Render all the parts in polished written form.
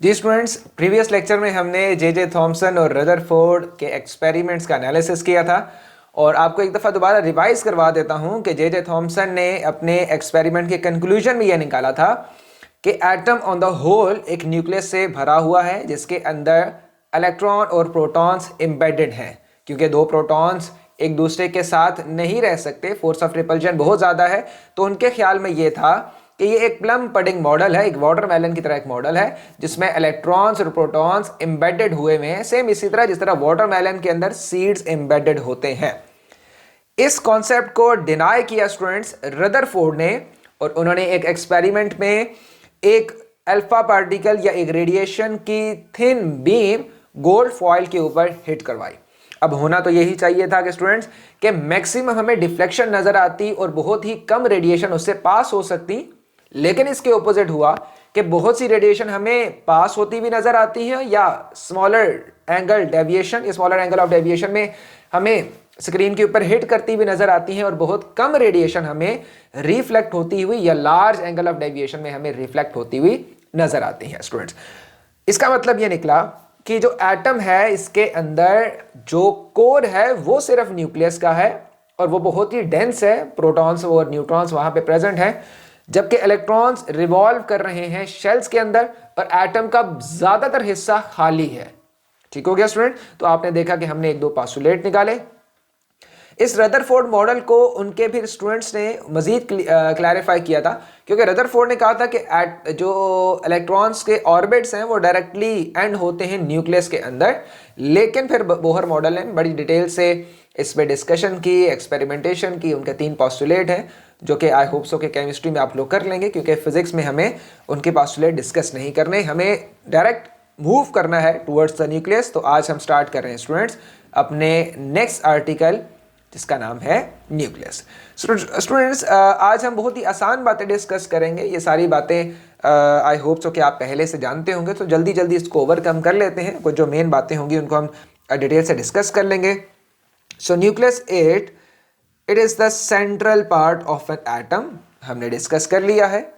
जी students, previous lecture में हमने J Thomson और रदरफोर्ड के एक्सपेरिमेंट्स का एनालिसिस किया था और आपको एक दफ़ा दोबारा रिवाइज करवा देता हूं कि जे थॉमसन ने अपने एक्सपेरिमेंट के कंक्लूजन में यह निकाला था कि एटम ऑन द होल एक न्यूक्लियस से भरा हुआ है जिसके अंदर इलेक्ट्रॉन और प्रोटॉन्स एम्बेडेड हैं। क्योंकि दो प्रोटॉन्स एक दूसरे के साथ नहीं रह सकते, फोर्स ऑफ रिपल्जन बहुत ज़्यादा है, तो उनके ख्याल में ये था कि ये एक प्लम पडिंग मॉडल है, एक वाटरमेलन की तरह एक मॉडल है जिसमें इलेक्ट्रॉन्स और प्रोटॉन्स एम्बेडेड हुए हुए हैं, सेम इसी तरह जिस तरह वाटरमेलन के अंदर सीड्स एम्बेडेड होते हैं। इस कॉन्सेप्ट को डिनाई किया स्टूडेंट्स रदरफोर्ड ने, और उन्होंने एक एक्सपेरिमेंट में एक अल्फा पार्टिकल या एक रेडिएशन की थिन बीम गोल्ड फॉइल के ऊपर हिट करवाई। अब होना तो यही चाहिए था कि स्टूडेंट्स के मैक्सिमम हमें डिफ्लेक्शन नजर आती और बहुत ही कम रेडिएशन उससे पास हो सकती, लेकिन इसके ऑपोजिट हुआ कि बहुत सी रेडिएशन हमें पास होती भी नजर आती है या smaller angle deviation, smaller angle of deviation में हमें स्क्रीन के ऊपर हिट करती भी नजर आती है, और बहुत कम रेडिएशन हमें रिफ्लेक्ट होती हुई या लार्ज एंगल ऑफ डेविएशन में हमें रिफ्लेक्ट होती हुई नजर आती है। स्टूडेंट्स, इसका मतलब यह निकला कि जो एटम है इसके अंदर जो कोर है वो सिर्फ न्यूक्लियस का है और वो बहुत ही डेंस है, प्रोटॉन्स और न्यूट्रॉन्स वहां पे प्रेजेंट हैं, जबकि इलेक्ट्रॉन्स रिवॉल्व कर रहे हैं शेल्स के अंदर और एटम का ज्यादातर हिस्सा खाली है। ठीक हो गया स्टूडेंट? तो आपने देखा कि हमने एक दो पास्टुलेट निकाले। इस रदरफोर्ड मॉडल को उनके फिर स्टूडेंट्स ने मजीद क्लैरिफाई किया था, क्योंकि रदरफोर्ड ने कहा था कि जो इलेक्ट्रॉन्स के ऑर्बिट्स हैं वो डायरेक्टली एंड होते हैं न्यूक्लियस के अंदर, लेकिन फिर बोहर मॉडल ने बड़ी डिटेल से इस पर डिस्कशन की, एक्सपेरिमेंटेशन की। उनके 3 पॉस्टुलेट हैं जो कि आई होप सो के केमिस्ट्री में आप लोग कर लेंगे, क्योंकि फिजिक्स में हमें उनके पॉस्टुलेट डिस्कस नहीं करने, हमें डायरेक्ट मूव करना है टूवर्ड्स द न्यूक्लियस। तो आज हम स्टार्ट कर रहे हैं स्टूडेंट्स अपने नेक्स्ट आर्टिकल जिसका नाम है न्यूक्लियस। स्टूडेंट्स, आज हम बहुत ही आसान बातें डिस्कस करेंगे। ये सारी बातें आई होप सो कि आप पहले से जानते होंगे, तो जल्दी जल्दी इसको ओवरकम कर लेते हैं। कुछ जो मेन बातें होंगी उनको हम डिटेल से डिस्कस कर लेंगे। सो nucleus it is the central part of an atom, हमने डिस्कस कर लिया है,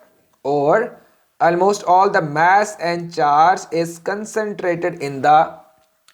और almost all the mass and charge is concentrated in the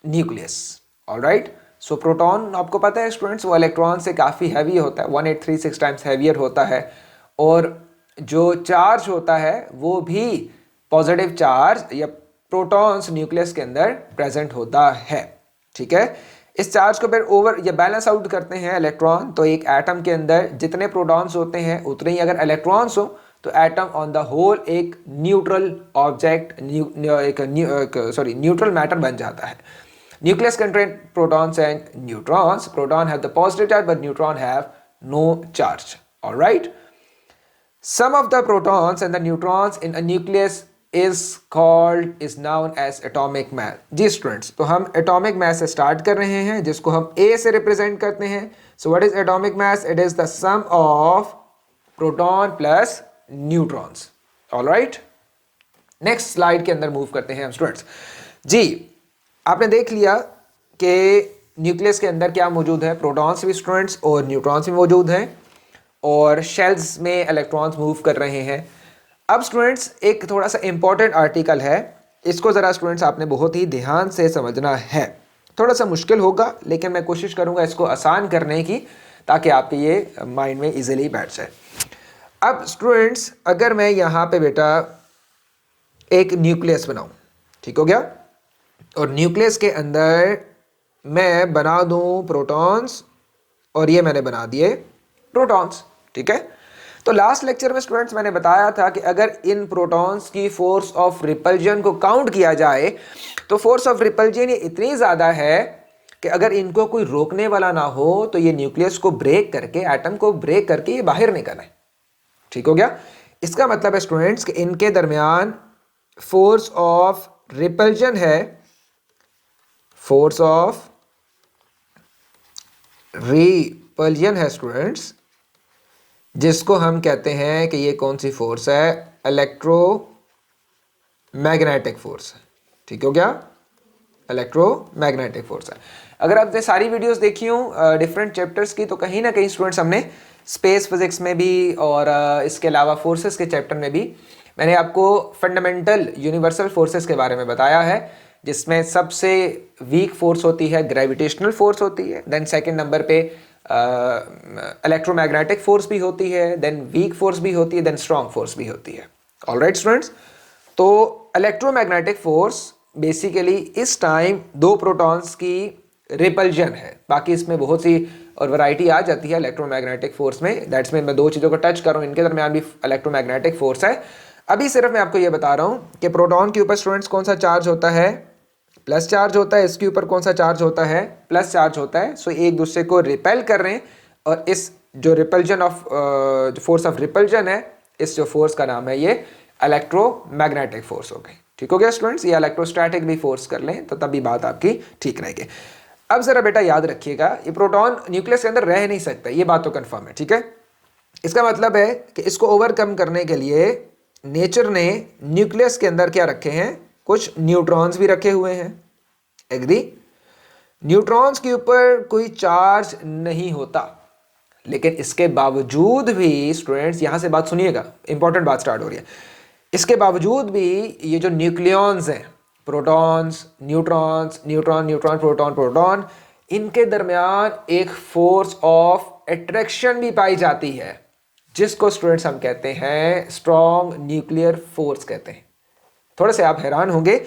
nucleus. Alright, so proton आपको पता है स्टूडेंट्स वो इलेक्ट्रॉन से काफ़ी हैवी होता है, 1836 टाइम्स हैवियर होता है, और जो चार्ज होता है वो भी पॉजिटिव चार्ज या प्रोटॉन्स न्यूक्लियस के अंदर प्रेजेंट होता है। ठीक है, इस चार्ज को फिर ओवर या बैलेंस आउट करते हैं इलेक्ट्रॉन। तो एक एटम के अंदर जितने प्रोटॉन्स होते हैं उतने ही अगर इलेक्ट्रॉन्स हो तो एटम ऑन द होल एक न्यूट्रल ऑब्जेक्ट, न्यूट्रल मैटर बन जाता है। Nucleus contain protons and neutrons. Proton have the positive charge, but neutron have no charge. All right. Sum of the protons and the neutrons in a nucleus is known as atomic mass. Ji students, तो हम atomic mass से start कर रहे हैं जिसको हम A से represent करते हैं। So what is atomic mass? It is the sum of proton plus neutrons. All right. Next slide के अंदर मूव करते हैं हम स्टूडेंट्स। जी, आपने देख लिया कि न्यूक्लियस के अंदर क्या मौजूद है, प्रोटॉन्स भी स्टूडेंट्स और न्यूट्रॉन्स भी मौजूद हैं, और शेल्स में इलेक्ट्रॉन्स मूव कर रहे हैं। अब स्टूडेंट्स एक थोड़ा सा इंपॉर्टेंट आर्टिकल है, इसको ज़रा स्टूडेंट्स आपने बहुत ही ध्यान से समझना है। थोड़ा सा मुश्किल होगा लेकिन मैं कोशिश करूँगा इसको आसान करने की, ताकि आपके ये माइंड में ईजिली बैठ जाए। अब स्टूडेंट्स, अगर मैं यहाँ पे बेटा एक न्यूक्लियस बनाऊँ, ठीक हो गया, और न्यूक्लियस के अंदर मैं बना दूं प्रोटॉन्स, और ये मैंने बना दिए प्रोटॉन्स। ठीक है, तो लास्ट लेक्चर में स्टूडेंट्स मैंने बताया था कि अगर इन प्रोटॉन्स की फोर्स ऑफ रिपल्जन को काउंट किया जाए तो फोर्स ऑफ रिपल्जन ये इतनी ज़्यादा है कि अगर इनको कोई रोकने वाला ना हो तो ये न्यूक्लियस को ब्रेक करके, एटम को ब्रेक करके ये बाहर निकल आए। ठीक हो गया, इसका मतलब है स्टूडेंट्स कि इनके दरमियान फोर्स ऑफ रिपल्जन है, फोर्स ऑफ रिपल्जन है स्टूडेंट्स, जिसको हम कहते हैं कि ये कौन सी फोर्स है, इलेक्ट्रोमैग्नेटिक फोर्स। ठीक हो गया, इलेक्ट्रोमैग्नेटिक फोर्स है। अगर आपने सारी वीडियोस देखी हो डिफरेंट चैप्टर्स की, तो कहीं ना कहीं स्टूडेंट्स हमने स्पेस फिजिक्स में भी और इसके अलावा फोर्सेस के चैप्टर में भी मैंने आपको फंडामेंटल यूनिवर्सल फोर्सेस के बारे में बताया है, जिसमें सबसे वीक फोर्स होती है ग्रेविटेशनल फोर्स होती है, देन सेकंड नंबर पे इलेक्ट्रोमैग्नेटिक फोर्स भी होती है, देन वीक फोर्स भी होती है, देन स्ट्रॉन्ग फोर्स भी होती है। ऑलराइट स्टूडेंट्स, तो इलेक्ट्रोमैग्नेटिक फोर्स बेसिकली इस टाइम दो प्रोटॉन्स की रिपल्जन है। बाकी इसमें बहुत सी और वैरायटी आ जाती है इलेक्ट्रोमैग्नेटिक फोर्स में, दैट्स मीन मैं दो चीज़ों को टच कर रहा हूँ, इनके दरमियान भी इलेक्ट्रोमैग्नेटिक फोर्स है। अभी सिर्फ मैं आपको ये बता रहा हूँ कि प्रोटॉन के ऊपर स्टूडेंट्स कौन सा चार्ज होता है, प्लस चार्ज होता है, इसके ऊपर कौन सा चार्ज होता है, प्लस चार्ज होता है। सो एक दूसरे को रिपेल कर रहे हैं, और इस जो रिपल्जन ऑफ जो फोर्स ऑफ रिपल्जन है, इस जो फोर्स का नाम है ये इलेक्ट्रोमैग्नेटिक फोर्स हो गई। ठीक हो गया स्टूडेंट्स, ये इलेक्ट्रोस्टैटिक भी फोर्स कर लें तो तभी बात आपकी ठीक रहेगी। अब जरा बेटा याद रखिएगा, ये प्रोटॉन न्यूक्लियस के अंदर रह नहीं सकता, ये बात तो कंफर्म है, ठीक है। इसका मतलब है कि इसको ओवरकम करने के लिए नेचर ने न्यूक्लियस के अंदर क्या रखे हैं, कुछ न्यूट्रॉन्स भी रखे हुए हैं। एग्री? न्यूट्रॉन्स के ऊपर कोई चार्ज नहीं होता, लेकिन इसके बावजूद भी स्टूडेंट्स यहां से बात सुनिएगा, इंपॉर्टेंट बात स्टार्ट हो रही है। इसके बावजूद भी ये जो न्यूक्लियॉन्स हैं, protons, neutrons, neutron, neutron, proton, proton, इनके दरमियान एक फोर्स ऑफ अट्रैक्शन भी पाई जाती है, जिसको स्टूडेंट्स हम कहते हैं स्ट्रॉन्ग न्यूक्लियर फोर्स कहते हैं। थोड़े से आप हैरान होंगे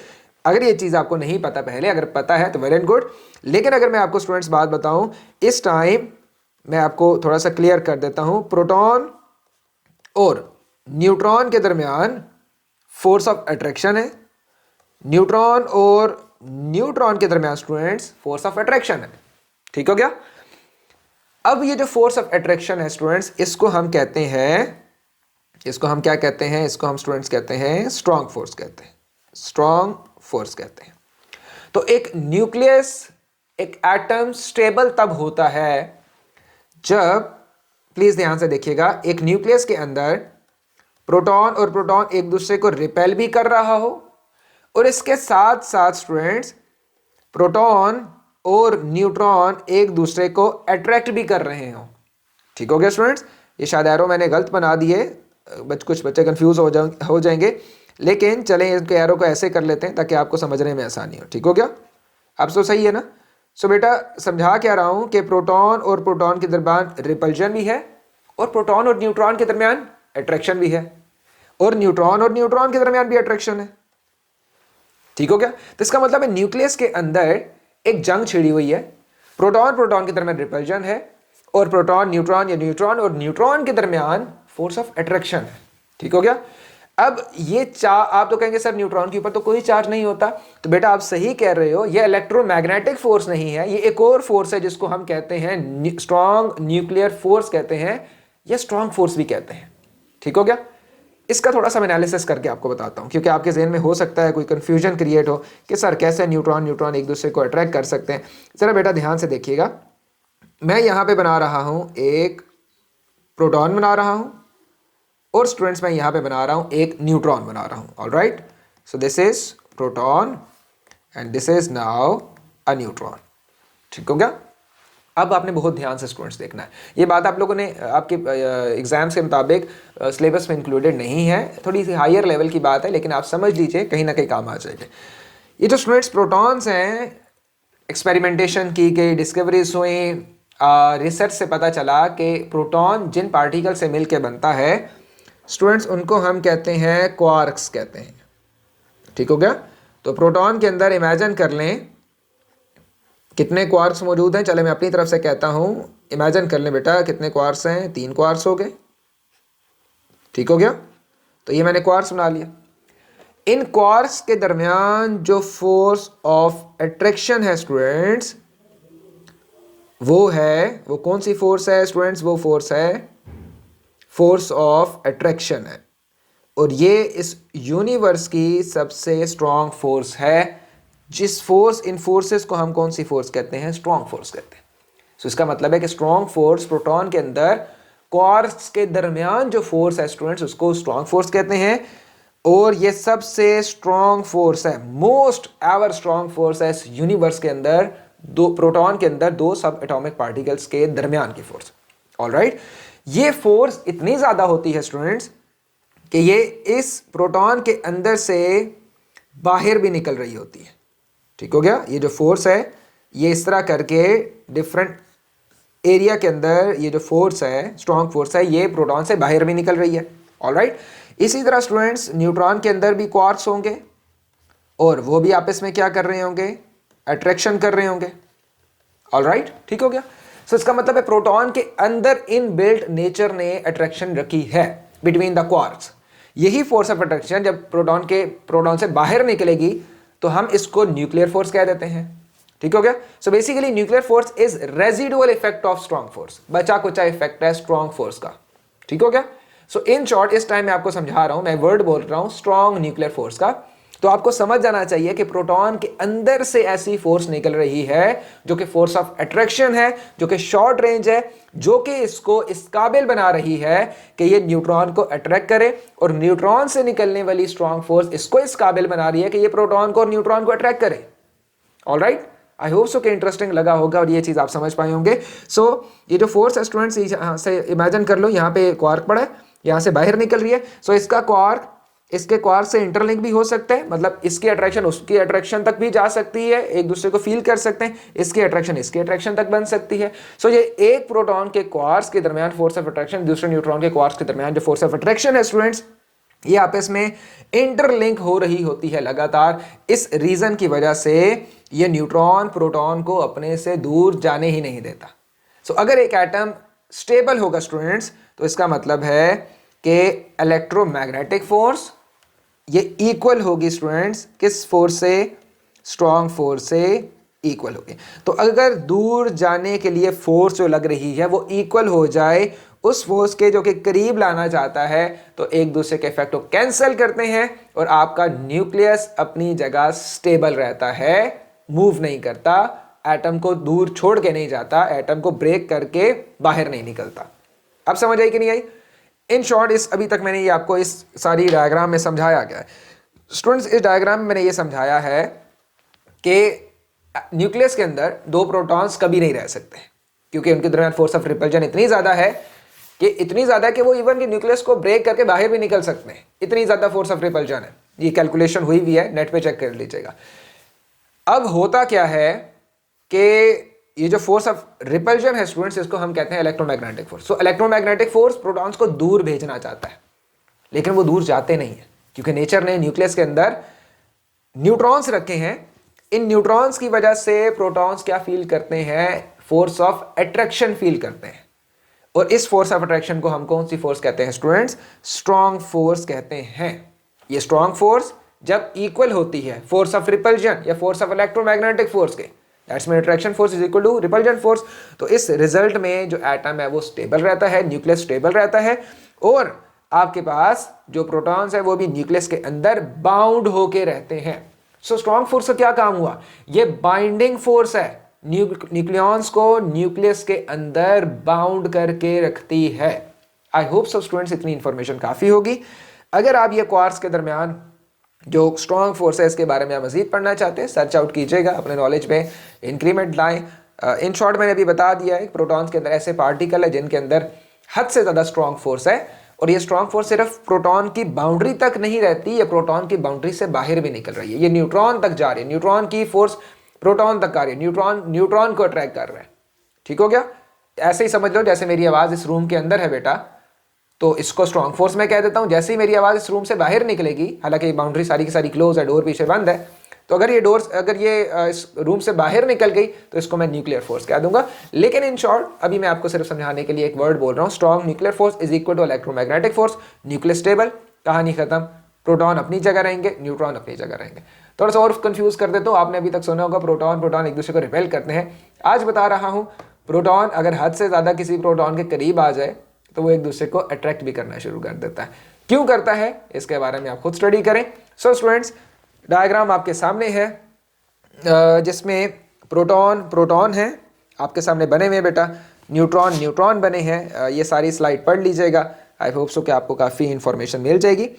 अगर ये चीज़ आपको नहीं पता पहले, अगर पता है तो वेल एंड गुड, लेकिन अगर मैं आपको स्टूडेंट्स बात बताऊं इस टाइम, मैं आपको थोड़ा सा क्लियर कर देता हूं। प्रोटॉन और न्यूट्रॉन के दरमियान फोर्स ऑफ अट्रैक्शन है, न्यूट्रॉन और न्यूट्रॉन के दरमियान स्टूडेंट्स फोर्स ऑफ अट्रैक्शन है। ठीक हो गया? अब ये जो फोर्स ऑफ अट्रैक्शन है स्टूडेंट्स, इसको हम कहते हैं, इसको हम क्या कहते हैं, इसको हम स्टूडेंट्स कहते हैं स्ट्रॉन्ग फोर्स कहते हैं, स्ट्रॉन्ग फोर्स कहते हैं। तो एक न्यूक्लियस, एक एटम स्टेबल तब होता है जब, प्लीज ध्यान से देखिएगा, एक न्यूक्लियस के अंदर प्रोटॉन और प्रोटॉन एक दूसरे को रिपेल भी कर रहा हो, और इसके साथ साथ स्टूडेंट्स प्रोटॉन और न्यूट्रॉन एक दूसरे को अट्रैक्ट भी कर रहे हो। ठीक हो गया स्टूडेंट्स? ये शायद एरो मैंने गलत बना दिए, कुछ बच्चे कंफ्यूज हो जाएंगे, लेकिन चलें इसके एरो को ऐसे कर लेते हैं ताकि आपको समझने में आसानी हो। ठीक हो गया? अब तो सही है ना? सो बेटा समझा क्या रहा हूं कि प्रोटॉन और प्रोटॉन के दरमियान रिपल्जन भी है, और प्रोटॉन और न्यूट्रॉन के दरमियान अट्रैक्शन भी है, और न्यूट्रॉन के दरमियान भी अट्रैक्शन है। ठीक हो गया? तो इसका मतलब है न्यूक्लियस के अंदर एक जंग छिड़ी हुई है, प्रोटॉन के दरमियान रिपल्जन है, और प्रोटॉन न्यूट्रॉन या न्यूट्रॉन और न्यूट्रॉन के दरमियान फोर्स ऑफ अट्रैक्शन है। ठीक हो गया? अब ये आप तो कहेंगे सर न्यूट्रॉन के ऊपर तो कोई चार्ज नहीं होता, तो बेटा आप सही कह रहे हो, ये इलेक्ट्रोमैग्नेटिक फोर्स नहीं है, ये एक और फोर्स है जिसको हम कहते हैं स्ट्रॉन्ग न्यूक्लियर फोर्स कहते हैं, या स्ट्रॉन्ग फोर्स भी कहते हैं। ठीक हो गया? इसका थोड़ा सा मैं एनालिसिस करके आपको बताता हूँ, क्योंकि आपके जहन में हो सकता है कोई कंफ्यूजन क्रिएट हो कि सर कैसे न्यूट्रॉन एक दूसरे को अट्रैक्ट कर सकते हैं। जरा बेटा ध्यान से देखिएगा, मैं यहाँ पे बना रहा हूँ एक प्रोटॉन बना रहा हूँ, और स्टूडेंट्स मैं यहाँ पे बना रहा हूँ एक न्यूट्रॉन बना रहा हूँ। Alright, so this is proton and this is now a neutron. ठीक हो गया? अब आपने बहुत ध्यान से स्टूडेंट्स देखना है, ये बात आप लोगों ने आपके एग्जाम्स के मुताबिक सिलेबस में इंक्लूडेड नहीं है, थोड़ी सी हायर लेवल की बात है, लेकिन आप समझ लीजिए कहीं ना कहीं काम आ जाएगा। ये जो स्टूडेंट्स प्रोटॉन्स हैं, एक्सपेरिमेंटेशन की गई, डिस्कवरीज हुई, रिसर्च से पता चला कि प्रोटॉन जिन पार्टिकल से मिल के बनता है स्टूडेंट्स, उनको हम कहते हैं क्वार्क्स कहते हैं। ठीक हो गया? तो प्रोटॉन के अंदर इमेजिन कर लें कितने क्वार्क्स मौजूद हैं। चले मैं अपनी तरफ से कहता हूं, इमेजिन कर लें बेटा कितने क्वार्क्स हैं, 3 क्वार्क्स हो गए। ठीक हो गया? तो ये मैंने क्वार्क्स बना लिया। इन क्वार्क्स के दरमियान जो फोर्स ऑफ अट्रैक्शन है स्टूडेंट्स, वो कौन सी फोर्स है स्टूडेंट्स? वो फोर्स है फोर्स ऑफ अट्रैक्शन है, और ये इस यूनिवर्स की सबसे स्ट्रॉन्ग फोर्स है। जिस फोर्स, इन फोर्सेस को हम कौन सी फोर्स कहते हैं? स्ट्रॉन्ग फोर्स कहते हैं। सो इसका मतलब है कि स्ट्रॉन्ग फोर्स, प्रोटॉन के अंदर क्वार्क्स के दरमियान जो फोर्स है स्टूडेंट्स, उसको स्ट्रॉन्ग फोर्स कहते हैं, और ये सबसे स्ट्रॉन्ग फोर्स है, मोस्ट एवर स्ट्रॉन्ग फोर्स है इस यूनिवर्स के अंदर, दो प्रोटॉन के अंदर दो सब एटॉमिक पार्टिकल्स के दरमियान की फोर्स। ऑलराइट, ये फोर्स इतनी ज्यादा होती है स्टूडेंट्स कि ये इस प्रोटॉन के अंदर से बाहर भी निकल रही होती है। ठीक हो गया? ये जो फोर्स है ये इस तरह करके डिफरेंट एरिया के अंदर ये जो फोर्स है, स्ट्रॉन्ग फोर्स है, ये प्रोटॉन से बाहर भी निकल रही है। ऑलराइट, इसी तरह स्टूडेंट्स न्यूट्रॉन के अंदर भी क्वार्क्स होंगे और वो भी आपस में क्या कर रहे होंगे? अट्रैक्शन कर रहे होंगे। ऑलराइट, ठीक हो गया? सो इसका मतलब है प्रोटॉन के अंदर इन बिल्ट नेचर ने अट्रैक्शन रखी है बिटवीन द क्वार्क्स। यही फोर्स ऑफ अट्रैक्शन जब प्रोटॉन से बाहर निकलेगी तो हम इसको न्यूक्लियर फोर्स कह देते हैं। ठीक हो गया? So basically nuclear force is residual effect of strong force, बचा कुचा इफेक्ट है स्ट्रॉन्ग फोर्स का। ठीक हो गया? सो इन शॉर्ट इस टाइम मैं आपको समझा रहा हूं, मैं वर्ड बोल रहा हूं स्ट्रॉन्ग न्यूक्लियर फोर्स का, तो आपको समझ जाना चाहिए कि प्रोटॉन के अंदर से ऐसी फोर्स निकल रही है जो कि फोर्स ऑफ अट्रैक्शन है, जो कि शॉर्ट रेंज है, जो कि इसको इस काबिल बना रही है कि ये न्यूट्रॉन को अट्रैक्ट करे, और न्यूट्रॉन से निकलने वाली स्ट्रॉन्ग फोर्स इसको इस काबिल बना रही है कि ये प्रोटॉन को और न्यूट्रॉन को अट्रैक्ट करे। ऑलराइट, आई होप सो कि इंटरेस्टिंग लगा होगा और ये चीज आप समझ पाए होंगे। सो ये जो फोर्स है स्टूडेंट्स, यहाँ से इमेजिन कर लो, यहाँ पे क्वार्क पड़ा है, यहाँ से बाहर निकल रही है। सो इसका क्वार्क इसके क्वार्क से इंटरलिंक भी हो सकता है, मतलब इसकी अट्रैक्शन उसकी अट्रैक्शन तक भी जा सकती है, एक दूसरे को फील कर सकते हैं, इसकी अट्रैक्शन इसकी अट्रैक्शन तक बन सकती है। सो ये एक प्रोटॉन के क्वार्क्स के दरमियान फोर्स ऑफ अट्रैक्शन, दूसरे न्यूट्रॉन के क्वार्क्स के दरमियान जो फोर्स ऑफ अट्रैक्शन है स्टूडेंट्स, ये आपस में इंटरलिंक हो रही होती है लगातार। इस रीजन की वजह से ये न्यूट्रॉन प्रोटॉन को अपने से दूर जाने ही नहीं देता। सो अगर एक एटम स्टेबल होगा स्टूडेंट्स, तो इसका मतलब है कि इलेक्ट्रोमैग्नेटिक फोर्स ये इक्वल होगी स्टूडेंट्स किस फोर्स से? स्ट्रॉन्ग फोर्स से इक्वल होगी। तो अगर दूर जाने के लिए फोर्स जो लग रही है वो इक्वल हो जाए उस फोर्स के जो कि करीब लाना चाहता है, तो एक दूसरे के इफेक्ट को कैंसिल करते हैं और आपका न्यूक्लियस अपनी जगह स्टेबल रहता है, मूव नहीं करता, एटम को दूर छोड़ के नहीं जाता, एटम को ब्रेक करके बाहर नहीं निकलता। अब समझ आई कि नहीं आई? इन शॉर्ट इस अभी तक मैंने ये आपको इस सारी डायग्राम में समझाया गया है स्टूडेंट्स। इस डायग्राम में मैंने ये समझाया है कि न्यूक्लियस के अंदर दो प्रोटॉन्स कभी नहीं रह सकते, क्योंकि उनके दरमियान फोर्स ऑफ रिपल्जन इतनी ज्यादा है कि वो इवन के न्यूक्लियस को ब्रेक करके बाहर भी निकल सकते हैं, इतनी ज्यादा फोर्स ऑफ रिपल्जन है। ये कैलकुलेशन हुई भी है, नेट पे चेक कर लीजिएगा। अब होता क्या है कि ये जो फोर्स ऑफ रिपल्जन है स्टूडेंट्स, इसको हम कहते हैं इलेक्ट्रोमैग्नेटिक फोर्स। सो इलेक्ट्रोमैग्नेटिक फोर्स प्रोटॉन्स को दूर भेजना चाहता है, लेकिन वो दूर जाते नहीं है, क्योंकि नेचर ने न्यूक्लियस के अंदर न्यूट्रॉन्स रखे हैं। इन न्यूट्रॉन्स की वजह से प्रोटॉन्स क्या फील करते हैं? फोर्स ऑफ अट्रैक्शन फील करते हैं। और इस फोर्स ऑफ अट्रैक्शन को हम कौन सी फोर्स कहते हैं स्टूडेंट्स? स्ट्रॉन्ग फोर्स कहते हैं। ये स्ट्रॉन्ग फोर्स जब इक्वल होती है फोर्स ऑफ रिपल्जन या फोर्स ऑफ इलेक्ट्रोमैग्नेटिक फोर्स के, that's mean attraction force is equal to repulsion force, तो इस रिजल्ट में जो एटम है वो स्टेबल रहता है, न्यूक्लियस स्टेबल रहता है, और आपके पास जो प्रोटॉन्स है वो भी न्यूक्लियस के अंदर बाउंड होके रहते हैं। सो स्ट्रॉन्ग फोर्स का क्या काम हुआ? ये बाइंडिंग फोर्स है, न्यूक्लियॉन्स को न्यूक्लियस के अंदर बाउंड करके रखती है। आई होप सो स्टूडेंट्स इतनी इंफॉर्मेशन काफी होगी। अगर आप ये क्वार्क्स के दरमियान जो स्ट्रॉन्ग फोर्स है इसके बारे में आप मजीद पढ़ना चाहते हैं, सर्च आउट कीजिएगा, अपने नॉलेज में इंक्रीमेंट लाएं। इन शॉर्ट मैंने अभी बता दिया है, प्रोटॉन्स के अंदर ऐसे पार्टिकल है जिनके अंदर हद से ज़्यादा स्ट्रॉन्ग फोर्स है, और ये स्ट्रॉन्ग फोर्स सिर्फ प्रोटॉन की बाउंड्री तक नहीं रहती, ये प्रोटॉन की बाउंड्री से बाहर भी निकल रही है, ये न्यूट्रॉन तक जा रही है, न्यूट्रॉन की फोर्स प्रोटॉन तक आ रही है, न्यूट्रॉन को अट्रैक्ट कर रहा है। ठीक हो गया? ऐसे ही समझ लो जैसे मेरी आवाज़ इस रूम के अंदर है बेटा, तो इसको स्ट्रॉन्ग फोर्स में कह देता हूं। जैसे ही मेरी आवाज़ इस रूम से बाहर निकलेगी, हालांकि बाउंड्री सारी की सारी क्लोज है, डोर पीछे बंद है, तो अगर ये इस रूम से बाहर निकल गई तो इसको मैं न्यूक्लियर फोर्स कह दूंगा। लेकिन इन शॉर्ट अभी मैं आपको सिर्फ समझाने के लिए एक वर्ड बोल रहा हूँ, strong nuclear force is equal to electromagnetic force, nucleus stable, कहानी खत्म, प्रोटॉन अपनी जगह रहेंगे, न्यूट्रॉन अपनी जगह रहेंगे। थोड़ा सा और कंफ्यूज कर देता हूँ, आपने अभी तक सुना होगा प्रोटॉन एक दूसरे को रिपेल करते हैं। आज बता रहा हूँ प्रोटॉन अगर हद से ज़्यादा किसी प्रोटॉन के करीब आ जाए तो वो एक दूसरे को अट्रैक्ट भी करना शुरू कर देता है। क्यों करता है इसके बारे में आप खुद स्टडी करें। सो स्टूडेंट्स, डायग्राम आपके सामने है जिसमें प्रोटॉन है आपके सामने बने हुए बेटा, न्यूट्रॉन बने हैं। ये सारी स्लाइड पढ़ लीजिएगा, आई होप सो कि आपको काफ़ी इंफॉर्मेशन मिल जाएगी।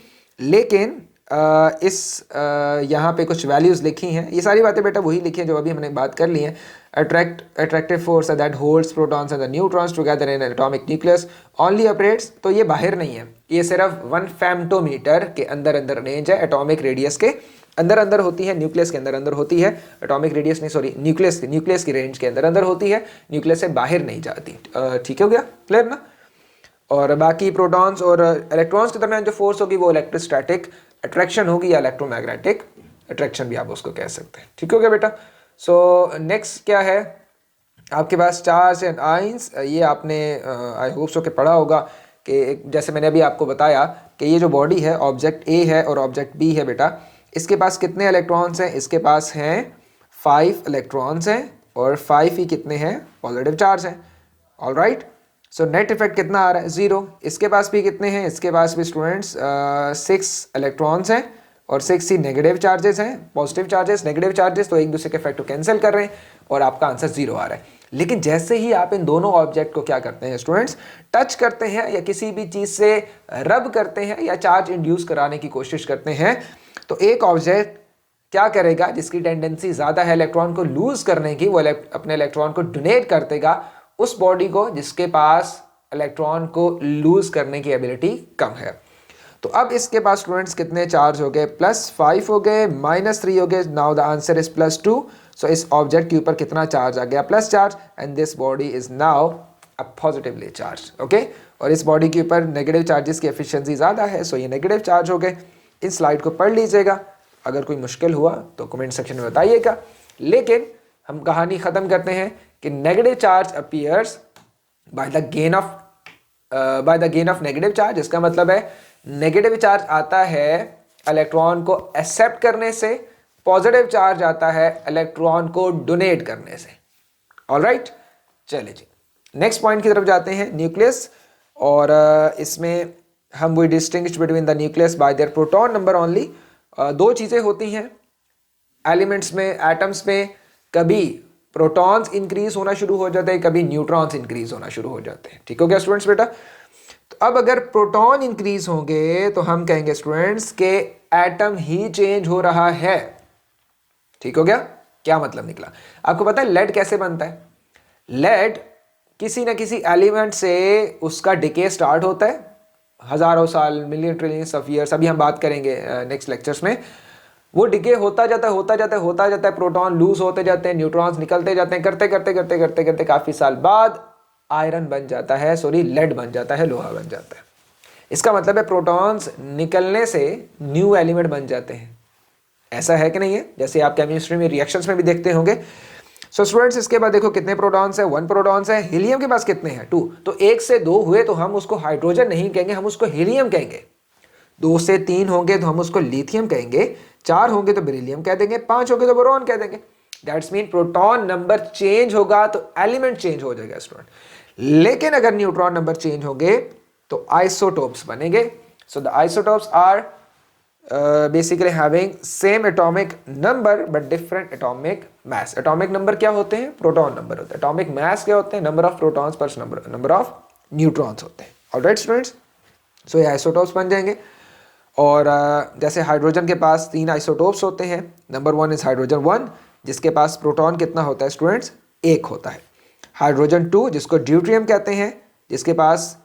लेकिन यहाँ पे कुछ वैल्यूज़ लिखी हैं। ये सारी बातें बेटा वही लिखी हैं जो अभी हमने बात कर ली हैं। Attractive force that holds protons and the neutrons together in atomic nucleus only operates, तो ये बाहर नहीं है, ये सिर्फ 1 फेम्टोमीटर के अंदर अंदर रेंज है, एटॉमिक रेडियस के अंदर अंदर होती है, न्यूक्लियस के अंदर अंदर होती है, एटॉमिक रेडियस नहीं सॉरी न्यूक्लियस की रेंज के अंदर अंदर होती है, न्यूक्लियस से बाहर नहीं जाती। ठीक हो गया, क्लियर ना। और बाकी प्रोटॉन्स और इलेक्ट्रॉन्स के दरमियान जो फोर्स होगी वो इलेक्ट्रोस्टैटिक अट्रैक्शन होगी या इलेक्ट्रोमैग्नेटिक अट्रैक्शन भी आप उसको कह सकते हैं। ठीक हो गया बेटा। सो नेक्स्ट क्या है आपके पास, चार्ज एंड आयंस। ये आपने आई होप सो के पढ़ा होगा कि जैसे मैंने अभी आपको बताया कि ये जो बॉडी है ऑब्जेक्ट ए है और ऑब्जेक्ट बी है बेटा, इसके पास कितने इलेक्ट्रॉन्स हैं, इसके पास हैं 5 इलेक्ट्रॉन्स हैं और 5 ही कितने हैं पॉजिटिव चार्ज हैं। ऑलराइट, सो नेट इफेक्ट कितना आ रहा है 0। इसके पास भी कितने हैं, इसके पास भी स्टूडेंट्स 6 इलेक्ट्रॉन्स हैं और 6 ही नेगेटिव चार्जेस हैं, पॉजिटिव चार्जेस नेगेटिव चार्जेस, तो एक दूसरे के इफेक्ट को कैंसिल कर रहे हैं और आपका आंसर 0 आ रहा है। लेकिन जैसे ही आप इन दोनों ऑब्जेक्ट को क्या करते हैं स्टूडेंट्स, टच करते हैं या किसी भी चीज़ से रब करते हैं या चार्ज इंड्यूस कराने की कोशिश करते हैं, तो एक ऑब्जेक्ट क्या करेगा जिसकी टेंडेंसी ज़्यादा है इलेक्ट्रॉन को लूज करने की, वो अपने इलेक्ट्रॉन को डोनेट कर देगा उस बॉडी को जिसके पास इलेक्ट्रॉन को लूज करने की एबिलिटी कम है। तो अब इसके पास स्टूडेंट्स कितने चार्ज हो गए, +5 हो गए, -3 हो गए, नाउ द आंसर इज +2। सो इस ऑब्जेक्ट के ऊपर कितना चार्ज आ गया, plus charge, and this body is now a positively charge. Okay, और इस बॉडी के ऊपर नेगेटिव चार्जेस की एफिशिएंसी ज़्यादा है, सो ये नेगेटिव चार्ज हो गए। इस स्लाइड को पढ़ लीजिएगा, अगर कोई मुश्किल हुआ तो कमेंट सेक्शन में बताइएगा। लेकिन हम कहानी ख़त्म करते हैं कि negative charge appears by the gain of negative charge. इसका मतलब है नेगेटिव चार्ज आता है इलेक्ट्रॉन को एक्सेप्ट करने से, पॉजिटिव चार्ज आता है इलेक्ट्रॉन को डोनेट करने से। ऑलराइट, चलिए जी नेक्स्ट पॉइंट की तरफ जाते हैं, न्यूक्लियस। और इसमें हम we distinguish between the nucleus by their proton number only. दो चीज़ें होती हैं एलिमेंट्स में, एटम्स में, कभी प्रोटॉन्स इंक्रीज होना शुरू हो जाते हैं, कभी न्यूट्रॉन्स इंक्रीज होना शुरू हो जाते हैं। ठीक हो गया स्टूडेंट्स बेटा। तो अब अगर प्रोटॉन इंक्रीज होंगे तो हम कहेंगे स्टूडेंट्स के एटम ही चेंज हो रहा है। ठीक हो गया, क्या मतलब निकला, आपको पता है लेड कैसे बनता है। लेड किसी ना किसी एलिमेंट से उसका डिके स्टार्ट होता है, हजारों साल, मिलियन ट्रिलियंस ऑफ ईयर्स, अभी हम बात करेंगे नेक्स्ट लेक्चर्स में। वो डिके होता जाता है, प्रोटॉन लूज होते जाते हैं, न्यूट्रॉन्स निकलते जाते हैं, करते काफी साल बाद आयरन बन जाता है, लेड बन जाता है, लोहा बन जाता है। इसका मतलब है प्रोटॉन्स निकलने से न्यू एलिमेंट बन जाते हैं। ऐसा है कि नहीं है, जैसे आप केमिस्ट्री में रिएक्शंस में भी देखते होंगे। सो स्टूडेंट्स इसके बाद देखो कितने प्रोटॉन्स है, 1 प्रोटॉन्स है। हीलियम के पास कितने हैं, 2। तो 1 से 2 हुए तो हम उसको हाइड्रोजन नहीं कहेंगे, हम उसको हीलियम कहेंगे। 2 से 3 होंगे तो हम उसको लिथियम कहेंगे, 4 होंगे तो बेरिलियम कह देंगे, 5 होंगे तो बोरॉन कह देंगे। That's mean proton number change होगा तो एलिमेंट चेंज हो जाएगा स्टूडेंट। लेकिन अगर न्यूट्रॉन नंबर चेंज होंगे तो आइसोटोप्स बनेंगे। So the isotopes are basically having same atomic number but different atomic mass. Atomic number क्या होते हैं, प्रोटॉन नंबर होते हैं। एटॉमिक मास क्या होते हैं, नंबर ऑफ प्रोटॉन्स पर नंबर ऑफ न्यूट्रॉन्स होते हैं। ऑलराइट स्टूडेंट्स, सो ये आइसोटोप्स बन जाएंगे। और जैसे हाइड्रोजन के पास 3 आइसोटोप्स होते हैं। नंबर 1 इज हाइड्रोजन 1 जिसके पास प्रोटॉन कितना होता है स्टूडेंट्स, 1 होता है। हाइड्रोजन 2 जिसको ड्यूट्रियम कहते हैं, जिसके पास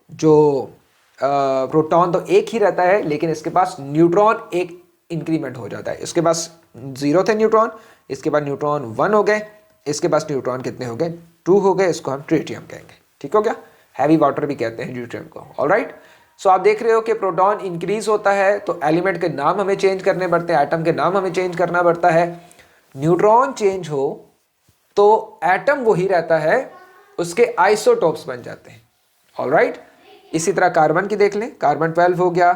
जो प्रोटॉन तो 1 ही रहता है लेकिन इसके पास न्यूट्रॉन 1 इंक्रीमेंट हो जाता है। इसके पास 0 थे न्यूट्रॉन, इसके बाद न्यूट्रॉन 1 हो गए, इसके पास न्यूट्रॉन कितने हो गए, 2 हो गए। इसको हम ट्रिटियम कहेंगे। ठीक हो गया, हैवी वाटर भी कहते हैं ड्यूट्रियम को। ऑलराइट, सो आप देख रहे हो कि प्रोटॉन इंक्रीज होता है तो एलिमेंट के नाम हमें चेंज करने पड़ते हैं, एटम के नाम हमें चेंज करना पड़ता है। न्यूट्रॉन चेंज हो तो एटम वही रहता है, उसके आइसोटोप्स बन जाते हैं। ऑलराइट, इसी तरह कार्बन की देख लें, कार्बन 12 हो गया,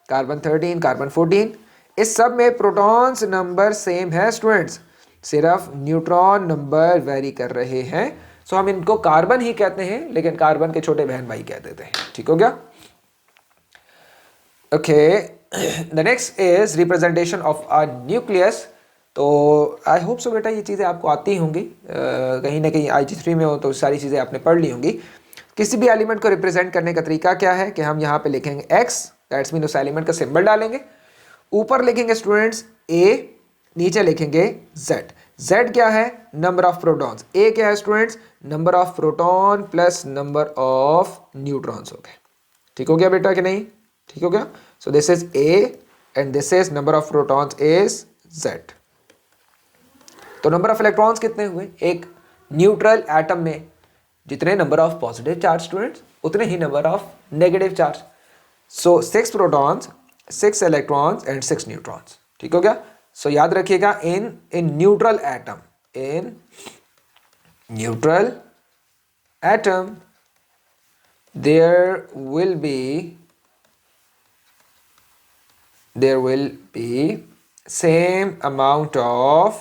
कार्बन 13, कार्बन 14, इस सब में प्रोटॉन्स नंबर सेम है स्टूडेंट्स, सिर्फ न्यूट्रॉन नंबर वेरी कर रहे हैं। सो हम इनको कार्बन ही कहते हैं लेकिन कार्बन के छोटे बहन भाई कह देते हैं। ठीक हो गया। Okay, the next is representation of a nucleus. तो आई होप सो बेटा ये चीज़ें आपको आती होंगी, कहीं ना कहीं IG3 में हो तो सारी चीज़ें आपने पढ़ ली होंगी। किसी भी एलिमेंट को रिप्रेजेंट करने का तरीका क्या है कि हम यहाँ पे लिखेंगे X, दैट्स मीन उस एलिमेंट का सिंबल डालेंगे, ऊपर लिखेंगे स्टूडेंट्स ए, नीचे लिखेंगे जेड। जेड क्या है? Number of protons. ए क्या है students? Number of proton plus number of neutrons हो गए। ठीक हो गया बेटा कि नहीं? ठीक हो गया। So this is A and this is number of protons is Z. तो नंबर ऑफ इलेक्ट्रॉन्स कितने हुए? एक न्यूट्रल एटम में जितने number of positive charge students, उतने ही number of negative charge. So 6 protons, 6 electrons and 6 neutrons. ठीक हो गया। सो याद रखिएगा, in neutral atom, in neutral atom there will be same amount of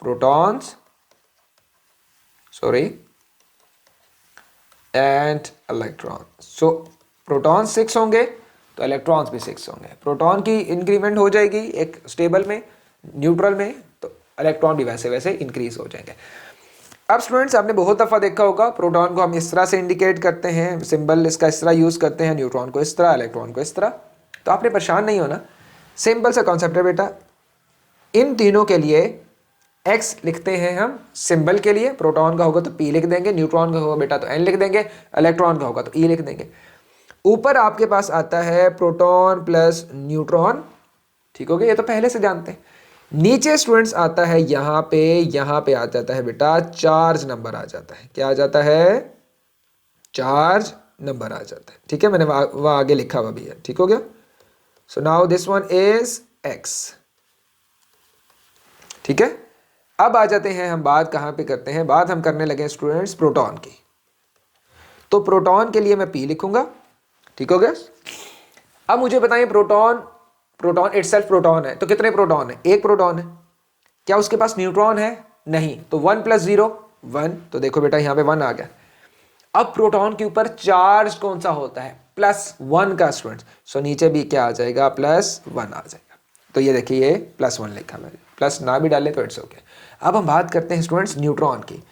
protons, sorry, and electrons. So proton 6 होंगे तो इलेक्ट्रॉन्स भी 6 होंगे। प्रोटॉन की इंक्रीमेंट हो जाएगी एक स्टेबल में, न्यूट्रल में, तो इलेक्ट्रॉन भी वैसे वैसे इंक्रीज हो जाएंगे। अब स्टूडेंट्स आपने बहुत दफ़ा देखा होगा, प्रोटॉन को हम इस तरह से इंडिकेट करते हैं, सिंबल इसका इस तरह यूज़ करते हैं, न्यूट्रॉन को इस तरह, इलेक्ट्रॉन को इस तरह। तो आपने परेशान नहीं होना, सिंपल सा कॉन्सेप्ट है बेटा। इन तीनों के लिए एक्स लिखते हैं हम सिंबल के लिए। प्रोटॉन का होगा तो पी लिख देंगे, न्यूट्रॉन का होगा बेटा तो एन लिख देंगे, इलेक्ट्रॉन का होगा तो ई लिख देंगे। ऊपर आपके पास आता है प्रोटॉन प्लस न्यूट्रॉन। ठीक हो गया, ये तो पहले से जानते हैं। नीचे स्टूडेंट्स आता है यहाँ पे आ जाता है बेटा चार्ज नंबर आ जाता है। क्या आ जाता है? चार्ज नंबर आ जाता है। ठीक है, मैंने वहाँ आगे लिखा हुआ भी है। ठीक हो गया। So now this one is x. ठीक है, अब आ जाते हैं हम बात कहाँ पे करते हैं, बात हम करने लगे स्टूडेंट्स प्रोटॉन की। तो प्रोटॉन के लिए मैं पी लिखूंगा। ठीक हो गया। अब मुझे बताइए प्रोटॉन इटसेल्फ प्रोटॉन है तो कितने प्रोटॉन है? एक प्रोटॉन है। क्या उसके पास न्यूट्रॉन है? नहीं। तो 1 + 0 1। तो देखो बेटा यहाँ पे 1 आ गया। अब प्रोटॉन के ऊपर चार्ज कौन सा होता है? +1 का स्टूडेंट्स। सो नीचे भी क्या आ जाएगा? +1 आ जाएगा। तो ये देखिए ये +1 लिखा मैंने, प्लस ना भी डाले तो इट्स ओके। अब हम बात करते हैं स्टूडेंट्स न्यूट्रॉन की।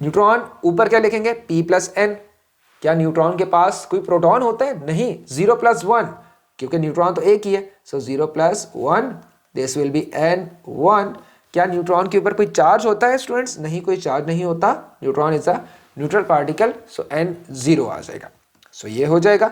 न्यूट्रॉन ऊपर क्या लिखेंगे? P + N। क्या न्यूट्रॉन के पास कोई प्रोटॉन होता है? नहीं। 0 + 1, क्योंकि न्यूट्रॉन तो एक ही है। सो 0 + 1, दिस विल बी N1। क्या न्यूट्रॉन के ऊपर कोई चार्ज होता है स्टूडेंट्स? नहीं, कोई चार्ज नहीं होता। Neutron is a neutral particle. So N0 आ जाएगा। सो ये हो जाएगा।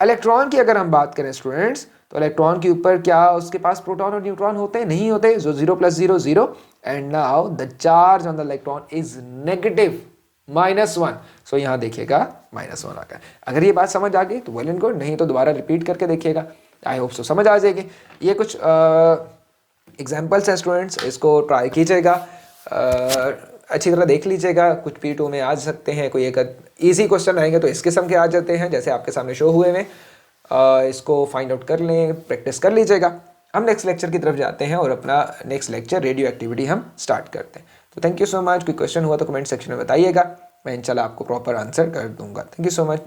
इलेक्ट्रॉन की अगर हम बात करें स्टूडेंट्स, तो इलेक्ट्रॉन के ऊपर क्या उसके पास प्रोटॉन और न्यूट्रॉन होते हैं? नहीं होते। सो 0 + 0 0 and now the charge on the electron is negative -1। सो यहाँ देखिएगा -1 आ गया। अगर ये बात समझ आ गई तो वेल एंड गुड, नहीं तो दोबारा रिपीट करके देखिएगा। आई होप सो समझ आ जाएगी। ये कुछ एग्जाम्पल्स हैं स्टूडेंट्स, इसको ट्राई कीजिएगा, अच्छी तरह देख लीजिएगा। कुछ P2 में आ सकते हैं, कोई एक ईजी क्वेश्चन आएंगे तो इस किस्म के आ जाते हैं जैसे आपके सामने शो हुए में। इसको फाइंड आउट कर लें, प्रैक्टिस कर लीजिएगा। हम नेक्स्ट लेक्चर की तरफ जाते हैं और अपना नेक्स्ट लेक्चर रेडियो एक्टिविटी हम स्टार्ट करते हैं। तो थैंक यू सो मच। कोई क्वेश्चन हुआ तो कमेंट सेक्शन में बताइएगा, मैं इंशाल्लाह आपको प्रॉपर आंसर कर दूंगा। Thank you so much.